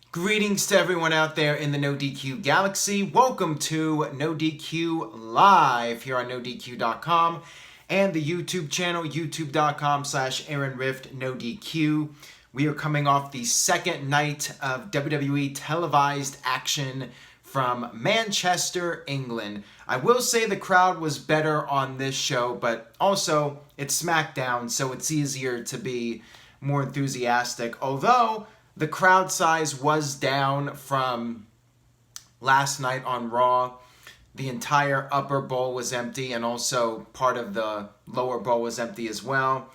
Greetings to everyone out there in the NoDQ galaxy. Welcome to NoDQ Live here on NoDQ.com and the YouTube channel, youtube.com/AaronRift NoDQ. We are coming off the second night of WWE televised action from Manchester, England. I will say the crowd was better on this show, but also it's Smackdown, so it's easier to be more enthusiastic. Although the crowd size was down from last night on Raw. The entire upper bowl was empty, and also part of the lower bowl was empty as well.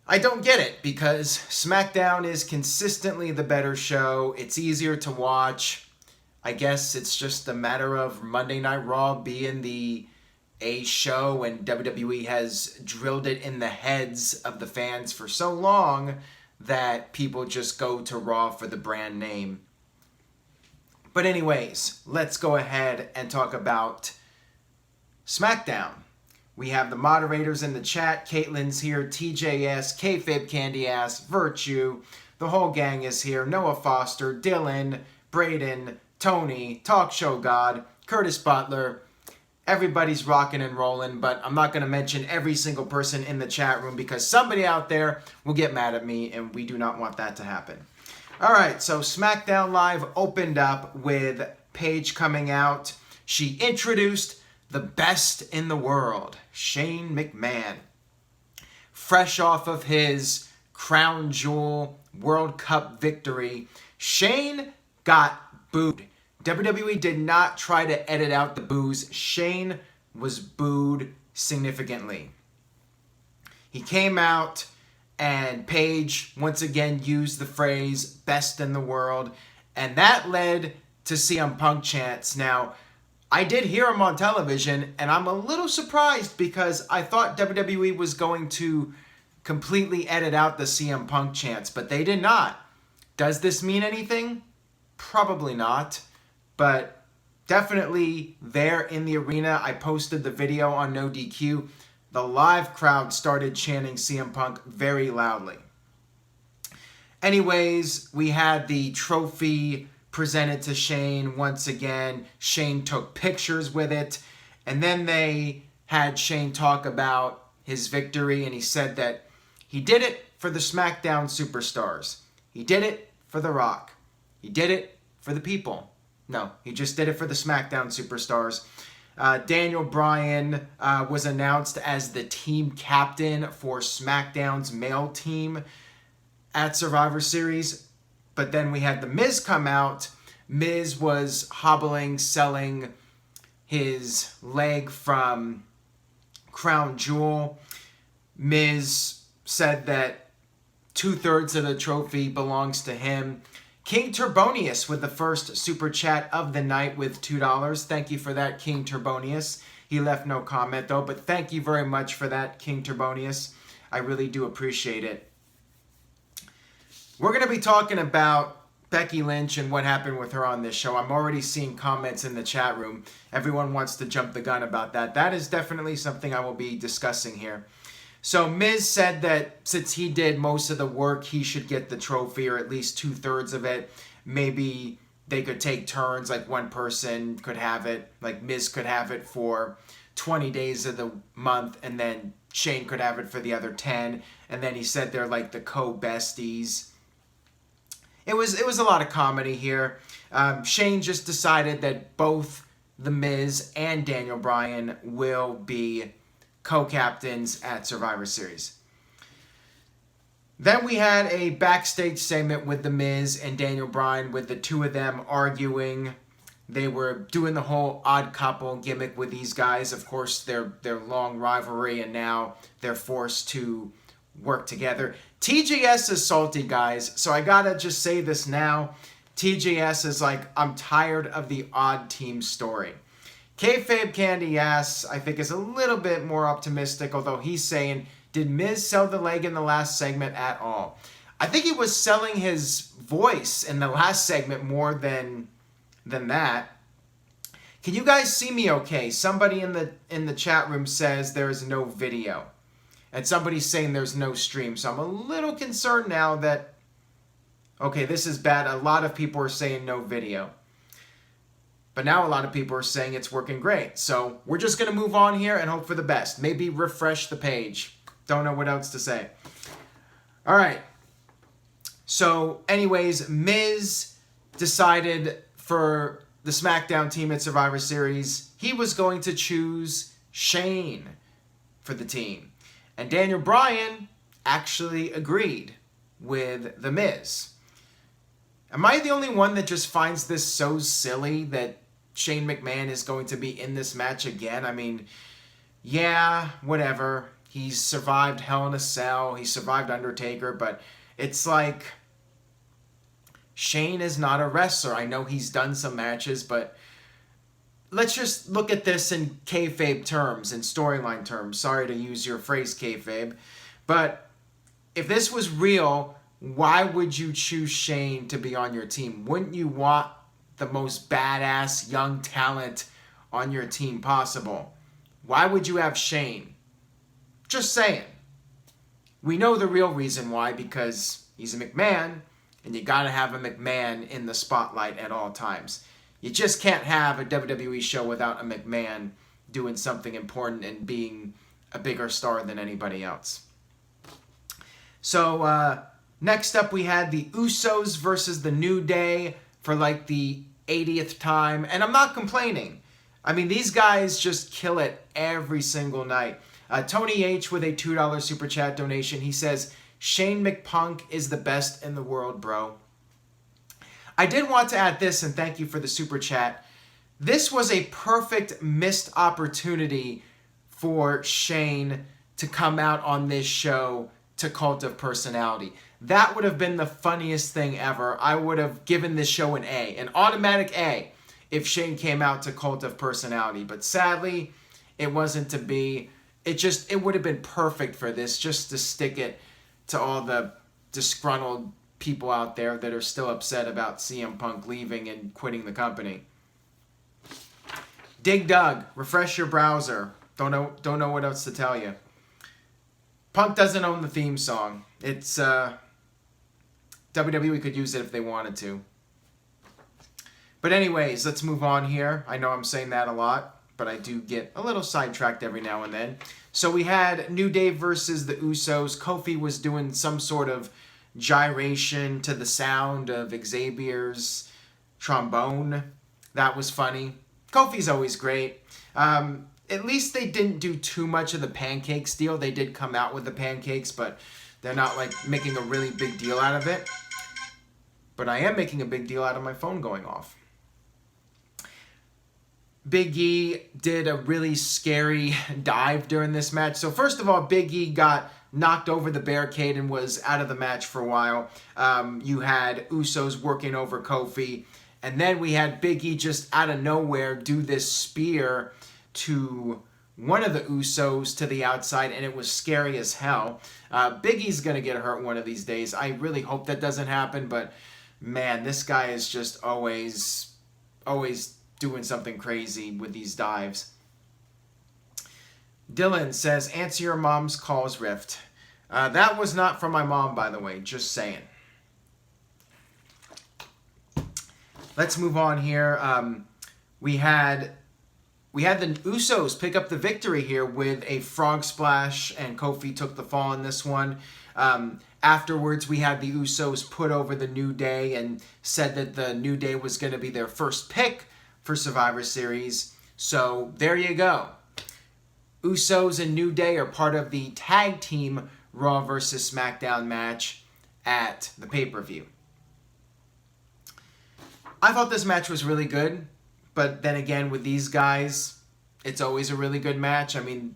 I don't get it, because SmackDown is consistently the better show. It's easier to watch. I guess it's just a matter of Monday Night Raw being the A show, and WWE has drilled it in the heads of the fans for so long that people just go to Raw for the brand name. But anyways, let's go ahead and talk about SmackDown. We have the moderators in the chat. Caitlin's here, TJS, Kayfabe Candy Ass, Virtue. The whole gang is here. Noah Foster, Dylan, Braden, Tony, Talk Show God, Curtis Butler. Everybody's rocking and rolling, but I'm not going to mention every single person in the chat room because somebody out there will get mad at me, and we do not want that to happen. All right, so SmackDown Live opened up with Paige coming out. She introduced the best in the world, Shane McMahon. Fresh off of his Crown Jewel World Cup victory, Shane got booed. WWE did not try to edit out the boos. Shane was booed significantly. He came out, and Paige once again used the phrase best in the world, and that led to CM Punk chants. Now, I did hear him on television, and I'm a little surprised because I thought WWE was going to completely edit out the CM Punk chants, but they did not. Does this mean anything? Probably not. But definitely there in the arena. I posted the video on NoDQ. The live crowd started chanting CM Punk very loudly. Anyways, we had the trophy presented to Shane once again. Shane took pictures with it. And then they had Shane talk about his victory. And he said that he did it for the SmackDown superstars. He did it for The Rock. He did it for the people. No, he just did it for the SmackDown superstars. Daniel Bryan was announced as the team captain for SmackDown's male team at Survivor Series. But then we had The Miz come out. Miz was hobbling, selling his leg from Crown Jewel. Miz said that 2/3 of the trophy belongs to him. King Turbonius with the first super chat of the night with $2. Thank you for that, King Turbonius. He left no comment though, but thank you very much for that, King Turbonius. I really do appreciate it. We're going to be talking about Becky Lynch and what happened with her on this show. I'm already seeing comments in the chat room. Everyone wants to jump the gun about that. That is definitely something I will be discussing here. So Miz said that since he did most of the work, he should get the trophy, or at least 2/3 of it. Maybe they could take turns, like one person could have it. Like Miz could have it for 20 days of the month, and then Shane could have it for the other 10. And then he said they're like the co-besties. It was a lot of comedy here. Shane just decided that both The Miz and Daniel Bryan will be co-captains at Survivor Series. Then we had a backstage segment with The Miz and Daniel Bryan, with the two of them arguing. They were doing the whole odd couple gimmick with these guys. Of course, their long rivalry, and now they're forced to work together. TJS is salty, guys, so I gotta just say this now. TJS is like, I'm tired of the odd team story. Kayfabe Candy Ass, I think, is a little bit more optimistic, although he's saying, did Miz sell the leg in the last segment at all? I think he was selling his voice in the last segment more than that. Can you guys see me okay? Somebody in the chat room says there is no video. And somebody's saying there's no stream. So I'm a little concerned now that Okay, this is bad. A lot of people are saying no video. But now a lot of people are saying it's working great. So we're just going to move on here and hope for the best. Maybe refresh the page. Don't know what else to say. All right. So anyways, Miz decided for the Smackdown team at Survivor Series, he was going to choose Shane for the team. And Daniel Bryan actually agreed with The Miz. Am I the only one that just finds this so silly that Shane McMahon is going to be in this match again? I mean, yeah, whatever. He's survived Hell in a Cell. He survived Undertaker. But it's like, Shane is not a wrestler. I know he's done some matches, but let's just look at this in kayfabe terms, in storyline terms. Sorry to use your phrase, kayfabe. But if this was real, why would you choose Shane to be on your team? Wouldn't you want the most badass young talent on your team possible? Why would you have Shane? Just saying. We know the real reason why, because he's a McMahon, and you gotta have a McMahon in the spotlight at all times. You just can't have a WWE show without a McMahon doing something important and being a bigger star than anybody else. So, next up we had the Usos versus the New Day for like the 80th time. And I'm not complaining. I mean, these guys just kill it every single night. Tony H with a $2 super chat donation. He says, Shane McPunk is the best in the world, bro. I did want to add this, and thank you for the super chat. This was a perfect missed opportunity for Shane to come out on this show to Cult of Personality. That would have been the funniest thing ever. I would have given this show an A, an automatic A, if Shane came out to Cult of Personality. But sadly, it wasn't to be. It would have been perfect for this, just to stick it to all the disgruntled people out there that are still upset about CM Punk leaving and quitting the company. Dig Dug, refresh your browser. Don't know what else to tell you. Punk doesn't own the theme song. It's WWE could use it if they wanted to. But anyways, let's move on here. I know I'm saying that a lot, but I do get a little sidetracked every now and then. So we had New Day versus the Usos. Kofi was doing some sort of gyration to the sound of Xavier's trombone. That was funny. Kofi's always great. At least they didn't do too much of the pancakes deal. They did come out with the pancakes, but they're not like making a really big deal out of it. But I am making a big deal out of my phone going off. Big E did a really scary dive during this match. So first of all, Big E got knocked over the barricade and was out of the match for a while. You had Usos working over Kofi. And then we had Big E just out of nowhere do this spear to one of the Usos to the outside, and it was scary as hell. Big E's going to get hurt one of these days. I really hope that doesn't happen, but man, this guy is just always doing something crazy with these dives. Dylan says, answer your mom's calls, Rift. That was not from my mom, by the way, just saying. Let's move on here. We had the Usos pick up the victory here with a frog splash, and Kofi took the fall in this one. Afterwards, we had the Usos put over the New Day and said that the New Day was going to be their first pick for Survivor Series. So there you go. Usos and New Day are part of the tag team Raw vs. SmackDown match at the pay-per-view. I thought this match was really good, but then again, with these guys, it's always a really good match. I mean,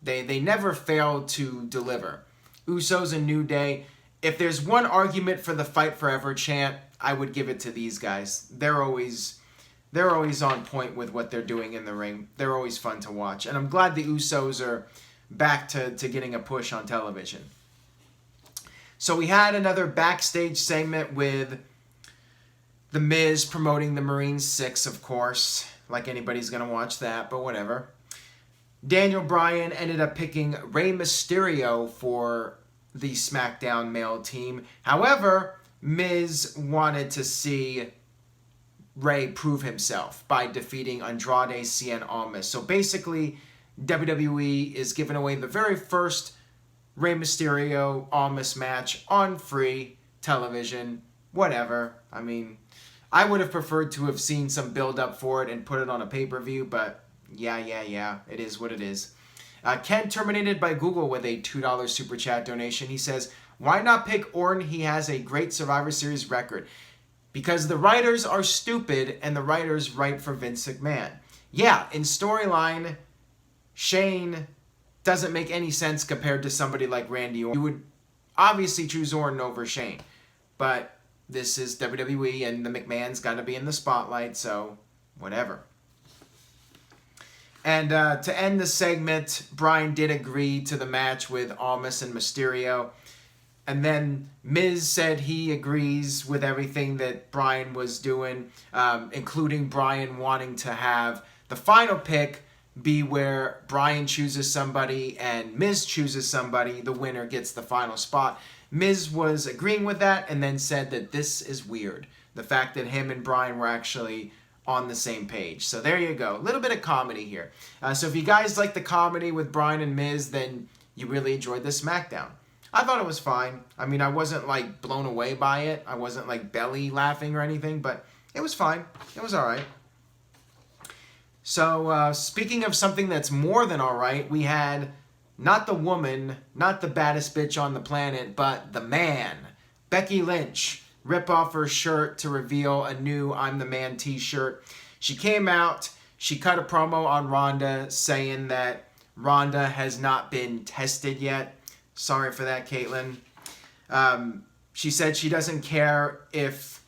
they never fail to deliver. Usos and New Day, if there's one argument for the Fight Forever chant, I would give it to these guys. They're always on point with what they're doing in the ring. They're always fun to watch. And I'm glad the Usos are back to getting a push on television. So we had another backstage segment with The Miz promoting the Marine 6, of course. Like anybody's going to watch that, but whatever. Daniel Bryan ended up picking Rey Mysterio for the SmackDown male team. However, Miz wanted to see Rey prove himself by defeating Andrade Cien Almas. So basically, WWE is giving away the very first Rey Mysterio Almas match on free television. Whatever. I mean, I would have preferred to have seen some build up for it and put it on a pay-per-view, but yeah. It is what it is. Ken terminated by Google with a $2 super chat donation. He says, why not pick Orton? He has a great Survivor Series record. Because the writers are stupid and the writers write for Vince McMahon. Yeah, in storyline, Shane doesn't make any sense compared to somebody like Randy Orton. You would obviously choose Orton over Shane. But this is WWE and the McMahon's got to be in the spotlight, so whatever. And to end the segment, Bryan did agree to the match with Almas and Mysterio. And then Miz said he agrees with everything that Bryan was doing, including Bryan wanting to have the final pick be where Bryan chooses somebody and Miz chooses somebody. The winner gets the final spot. Miz was agreeing with that and then said that this is weird. The fact that him and Bryan were actually on the same page. So there you go. A little bit of comedy here. So if you guys like the comedy with Bryan and Miz, then you really enjoyed this SmackDown. I thought it was fine. I mean, I wasn't like blown away by it. I wasn't like belly laughing or anything, but it was fine. It was all right. So speaking of something that's more than all right, we had not the woman, not the baddest bitch on the planet, but the man, Becky Lynch, rip off her shirt to reveal a new I'm the Man t-shirt. She came out, she cut a promo on Ronda saying that Ronda has not been tested yet. Sorry for that, Caitlyn. She said she doesn't care if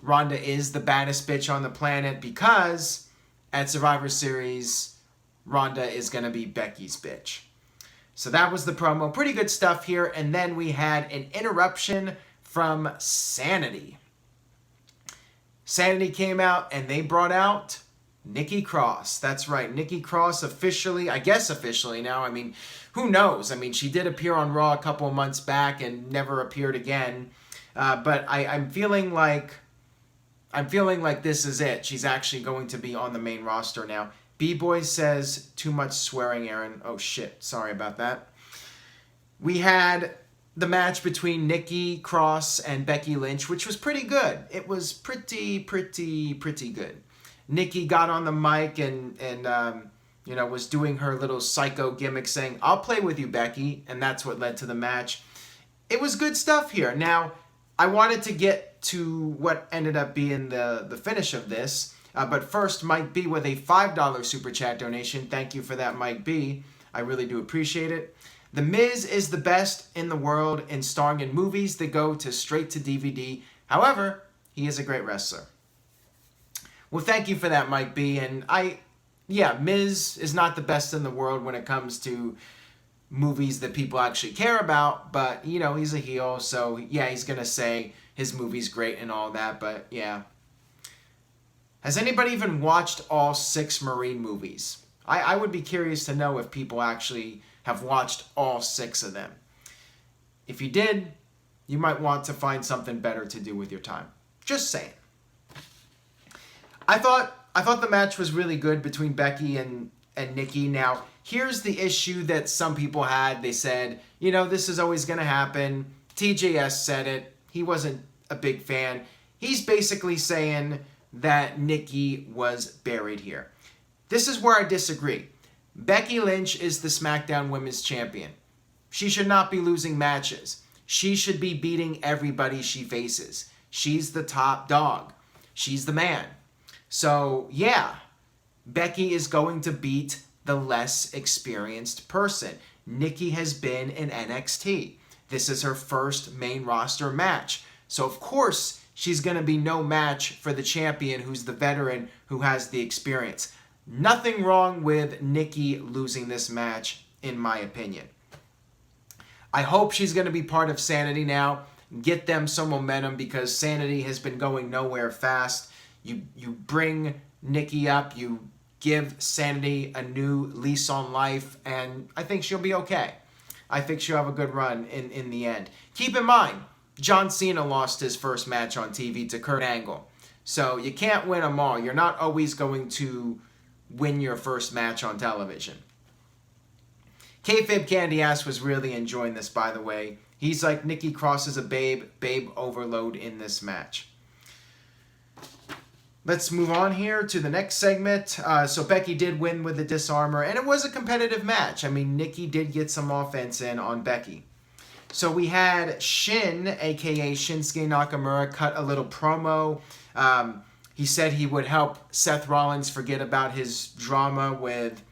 Ronda is the baddest bitch on the planet because at Survivor Series, Ronda is going to be Becky's bitch. So that was the promo. Pretty good stuff here. And then we had an interruption from Sanity. Sanity came out and they brought out Nikki Cross. That's right. Nikki Cross officially, I guess officially now. I mean, who knows? I mean, she did appear on Raw a couple of months back and never appeared again. But I'm feeling like this is it. She's actually going to be on the main roster now. B-Boy says, too much swearing, Aaron. Oh, shit. Sorry about that. We had the match between Nikki Cross and Becky Lynch, which was pretty good. It was pretty good. Nikki got on the mic and was doing her little psycho gimmick saying, I'll play with you, Becky. And that's what led to the match. It was good stuff here. Now, I wanted to get to what ended up being the finish of this. But first, Mike B with a $5 super chat donation. Thank you for that, Mike B. I really do appreciate it. The Miz is the best in the world in starring in movies that go to straight to DVD. However, he is a great wrestler. Well, thank you for that, Mike B. And Miz is not the best in the world when it comes to movies that people actually care about. But, he's a heel. So, yeah, he's going to say his movie's great and all that. But, yeah. Has anybody even watched all 6 Marine movies? I would be curious to know if people actually have watched all 6 of them. If you did, you might want to find something better to do with your time. Just saying. I thought the match was really good between Becky and Nikki. Now, here's the issue that some people had. They said, this is always going to happen. TJS said it. He wasn't a big fan. He's basically saying that Nikki was buried here. This is where I disagree. Becky Lynch is the SmackDown Women's Champion. She should not be losing matches. She should be beating everybody she faces. She's the top dog. She's the man. So, yeah, Becky is going to beat the less experienced person. Nikki has been in NXT. This is her first main roster match. So, of course, she's going to be no match for the champion who's the veteran who has the experience. Nothing wrong with Nikki losing this match, in my opinion. I hope she's going to be part of Sanity now. Get them some momentum because Sanity has been going nowhere fast. You bring Nikki up, you give Sanity a new lease on life, and I think she'll be okay. I think she'll have a good run in the end. Keep in mind, John Cena lost his first match on TV to Kurt Angle. So you can't win them all. You're not always going to win your first match on television. Kayfabe Candy Ass was really enjoying this, by the way. He's like, Nikki Cross is a babe overload in this match. Let's move on here to the next segment. So Becky did win with the disarmor, and it was a competitive match. I mean, Nikki did get some offense in on Becky. So we had Shin, a.k.a. Shinsuke Nakamura, cut a little promo. He said he would help Seth Rollins forget about his drama with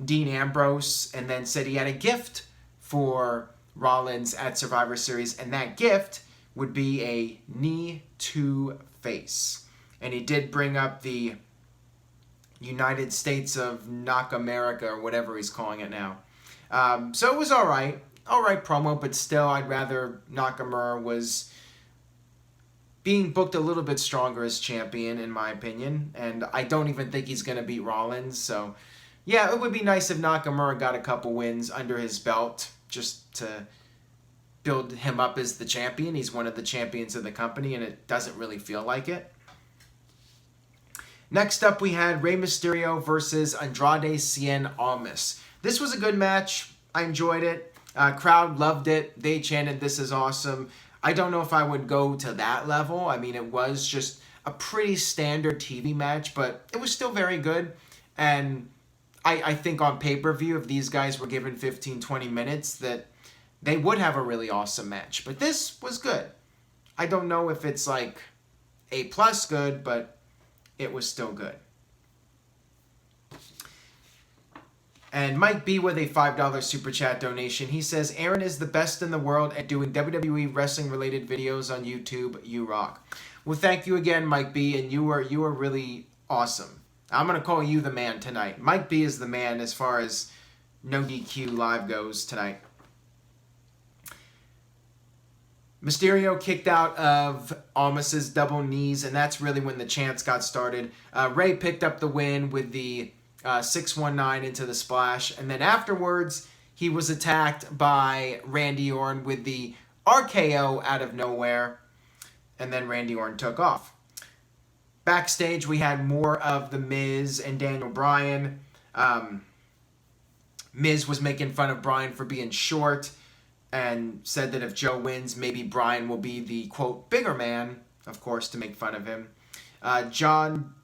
Dean Ambrose, and then said he had a gift for Rollins at Survivor Series, and that gift would be a knee to face. And he did bring up the United States of Knock-America, or whatever he's calling it now. So it was all right promo, but still I'd rather Nakamura was being booked a little bit stronger as champion, in my opinion, and I don't even think he's going to beat Rollins. So yeah, it would be nice if Nakamura got a couple wins under his belt just to build him up as the champion. He's one of the champions of the company, and it doesn't really feel like it. Next up, we had Rey Mysterio versus Andrade Cien Almas. This was a good match. I enjoyed it. Crowd loved it. They chanted, "This is awesome." I don't know if I would go to that level. I mean, it was just a pretty standard TV match, but it was still very good. And I think on pay-per-view, if these guys were given 15, 20 minutes, that they would have a really awesome match. But this was good. I don't know if it's like A+ good, but it was still good. And Mike B with a $5 super chat donation. He says, Aaron is the best in the world at doing WWE wrestling related videos on YouTube. You rock. Well, thank you again, Mike B, and you are really awesome. I'm going to call you the man tonight. Mike B is the man as far as NoDQ Live goes tonight. Mysterio kicked out of Almas's double knees, and that's really when the chants got started. Ray picked up the win with the 619 into the splash, and then afterwards he was attacked by Randy Orton with the RKO out of nowhere, and then Randy Orton took off. Backstage we had more of the Miz and Daniel Bryan. Miz was making fun of Bryan for being short and said that if Joe wins, maybe Bryan will be the, quote, bigger man, of course, to make fun of him. John,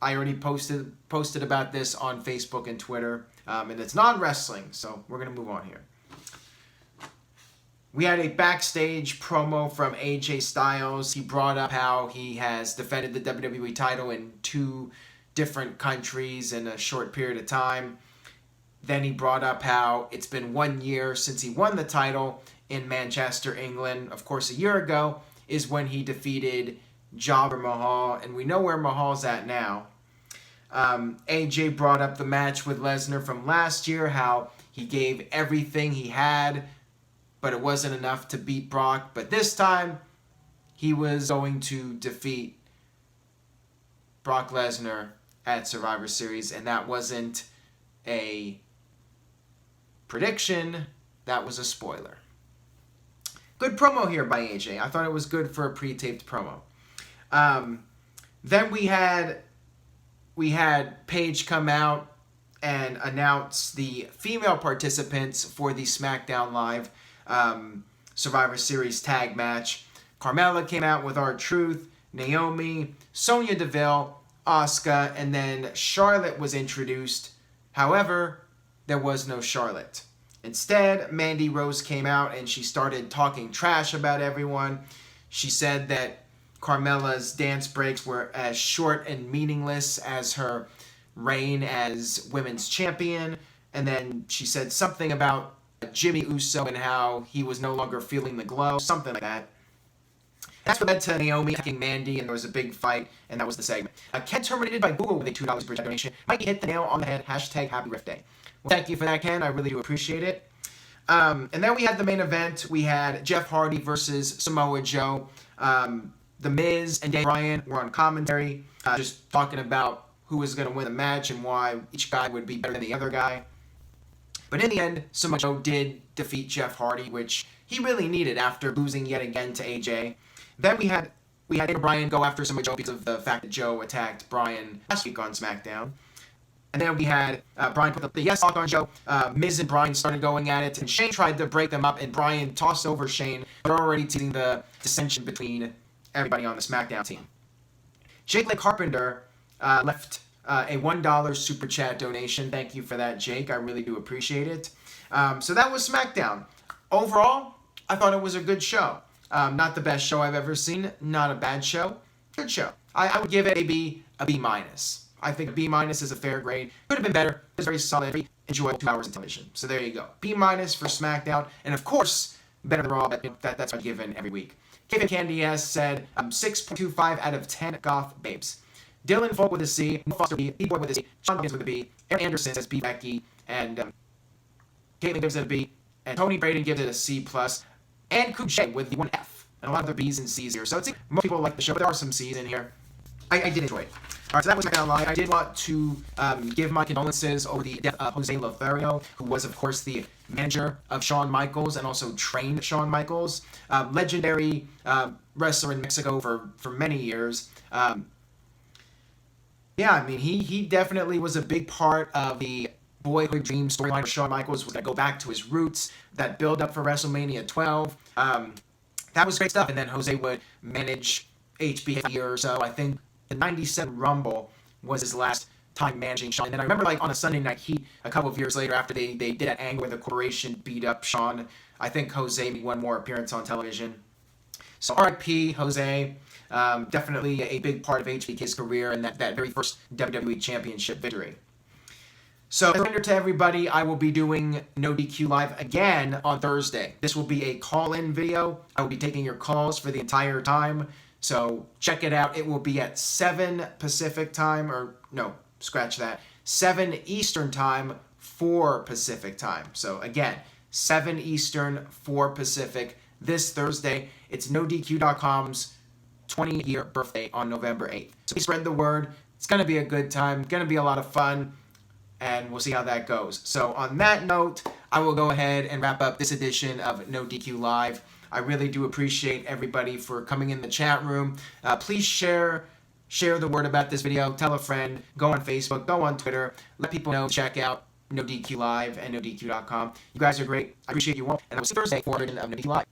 I already posted about this on Facebook and Twitter, and it's non-wrestling, so we're going to move on here. We had a backstage promo from AJ Styles. He brought up how he has defended the WWE title in 2 different countries in a short period of time. Then he brought up how it's been 1 year since he won the title in Manchester, England. Of course, a year ago is when he defeated Jobber Mahal, and we know where Mahal's at now. AJ brought up the match with Lesnar from last year, how he gave everything he had, but it wasn't enough to beat Brock. But this time, he was going to defeat Brock Lesnar at Survivor Series, and that wasn't a prediction, that was a spoiler. Good promo here by AJ. I thought it was good for a pre-taped promo. Then we had Paige come out and announce the female participants for the Smackdown Live Survivor Series tag match. Carmella came out with R-Truth, Naomi, Sonya Deville, Asuka, and then Charlotte was introduced. However, there was no Charlotte. Instead, Mandy Rose came out and she started talking trash about everyone. She said that Carmella's dance breaks were as short and meaningless as her reign as women's champion. And then she said something about Jimmy Uso and how he was no longer feeling the glow, something like that. That's what led to Naomi attacking Mandy, and there was a big fight, and that was the segment. Ken terminated by Google with a $2 super chat donation. Mikey hit the nail on the head. Hashtag Happy Rift Day. Well, thank you for that, Ken. I really do appreciate it. And then we had the main event. We had Jeff Hardy versus Samoa Joe. The Miz and Daniel Bryan were on commentary, just talking about who was going to win the match and why each guy would be better than the other guy. But in the end, Samoa Joe did defeat Jeff Hardy, which he really needed after losing yet again to AJ. Then we had Daniel Bryan go after some of Joe because of the fact that Joe attacked Bryan last week on SmackDown. And then we had Bryan put the yes lock on Joe. Miz and Bryan started going at it, and Shane tried to break them up, and Bryan tossed over Shane. They're already teasing the dissension between everybody on the SmackDown team. Jake Lee Carpenter left a $1 super chat donation. Thank you for that, Jake. I really do appreciate it. So that was SmackDown. Overall, I thought it was a good show. Not the best show I've ever seen. Not a bad show. Good show. I would give it a B minus. I think a B minus is a fair grade. Could have been better. It was very solid, very enjoyable 2 hours of television. So there you go. B minus for SmackDown. And of course, better than Raw, but that's what I'm given every week. Kevin Candy has said 6.25 out of 10 goth babes. Dylan Folk with a C, Mo Foster B, B-Boy with a C, Sean Dawkins with a B, Aaron Anderson says B Becky, and Caitlin gives it a B, and Tony Braden gives it a C+, and Kuj with the 1F, and a lot of the B's and C's here. So it's most people like the show, but there are some C's in here. I did enjoy it. Alright, so that was SmackDown Live. I did want to give my condolences over the death of Jose Lothario, who was, of course, the manager of Shawn Michaels and also trained Shawn Michaels. Legendary wrestler in Mexico for many years. Yeah, I mean, he definitely was a big part of the boyhood dream storyline where Shawn Michaels was going to go back to his roots, that build-up for WrestleMania 12. That was great stuff, and then Jose would manage HB a year or so. I think the 97 Rumble was his last time managing Shawn. And then I remember, like, on a Sunday Night Heat, a couple of years later, after they did that angle where the corporation beat up Shawn, I think Jose made one more appearance on television. So R.I.P. Jose. Definitely a big part of HBK's career and that very first WWE Championship victory. So, as a reminder to everybody, I will be doing NoDQ Live again on Thursday. This will be a call-in video. I will be taking your calls for the entire time. So, check it out. It will be at 7 Pacific time, or no, scratch that. 7 Eastern time, 4 Pacific time. So, again, 7 Eastern, 4 Pacific this Thursday. It's NoDQ.com's 20-year birthday on November 8th. So please spread the word. It's going to be a good time. Going to be a lot of fun. And we'll see how that goes. So on that note, I will go ahead and wrap up this edition of NoDQ Live. I really do appreciate everybody for coming in the chat room. Please share the word about this video. Tell a friend. Go on Facebook. Go on Twitter. Let people know. Check out NoDQ Live and NoDQ.com. You guys are great. I appreciate you all. And I will see you Thursday for a edition of NoDQ Live.